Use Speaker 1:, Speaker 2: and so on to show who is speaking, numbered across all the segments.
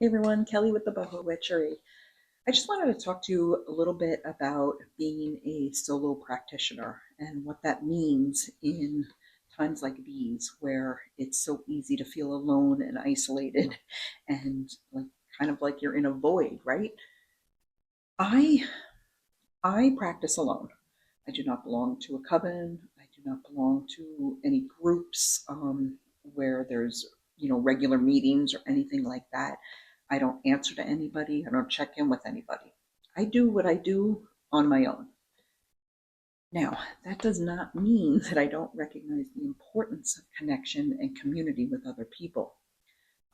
Speaker 1: Hey everyone, Kelly with the Boho Witchery. I just wanted to talk to you a little bit about being a solo practitioner and what that means in times like these where it's so easy to feel alone and isolated and kind of like you're in a void, right? I I practice alone. I do not belong to a coven. I do not belong to any groups where there's regular meetings or anything like that. I don't answer to anybody. I don't check in with anybody. I do what I do on my own. Now, that does not mean that I don't recognize the importance of connection and community with other people.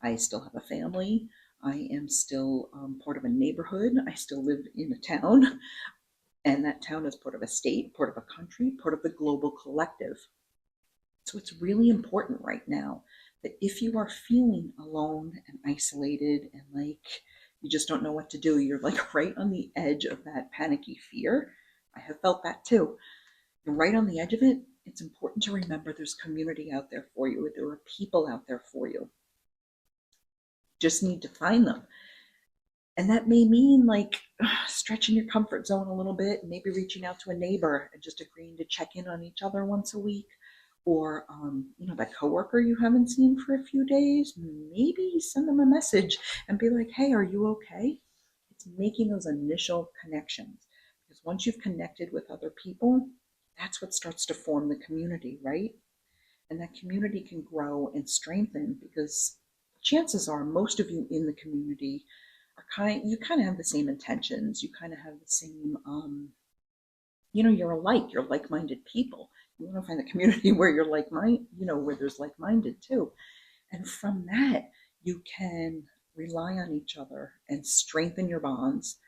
Speaker 1: I still have a family. I am still part of a neighborhood. I still live in a town. And that town is part of a state, part of a country, part of the global collective. So it's really important right now that if you are feeling alone and isolated and like you just don't know what to do, you're like right on the edge of that panicky fear. I have felt that too. You're right on the edge of it. It's important to remember there's community out there for you. There are people out there for you. Just need to find them. And that may mean like stretching your comfort zone a little bit, maybe reaching out to a neighbor and just agreeing to check in on each other once a week. Or, that coworker you haven't seen for a few days, maybe send them a message and be like, hey, are you okay? It's making those initial connections. Because once you've connected with other people, that's what starts to form the community, right? And that community can grow and strengthen because chances are most of you in the community are you kind of have the same intentions. You kind of have the same, you're like-minded people. You want to find the community where you're like-minded, where there's like-minded too. And from that, you can rely on each other and strengthen your bonds.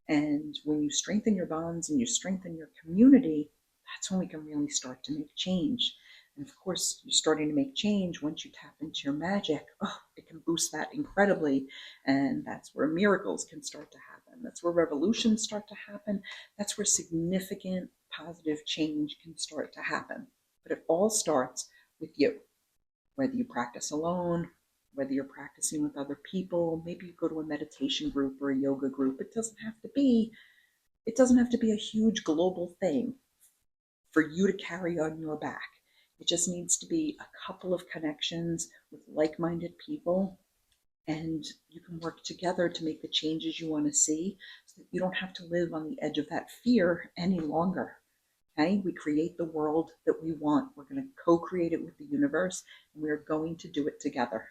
Speaker 1: And when you strengthen your bonds and you strengthen your community, that's when we can really start to make change. And of course, you're starting to make change once you tap into your magic. Oh, it can boost that incredibly. And that's where miracles can start to happen. That's where revolutions start to happen. That's where significant positive change can start to happen. But it all starts with you, whether you practice alone, whether you're practicing with other people, maybe you go to a meditation group or a yoga group. It doesn't have to be a huge global thing for you to carry on your back. It just needs to be a couple of connections with like-minded people, and you can work together to make the changes you want to see so that you don't have to live on the edge of that fear any longer. Okay? We create the world that we want. We're going to co-create it with the universe, and we're going to do it together.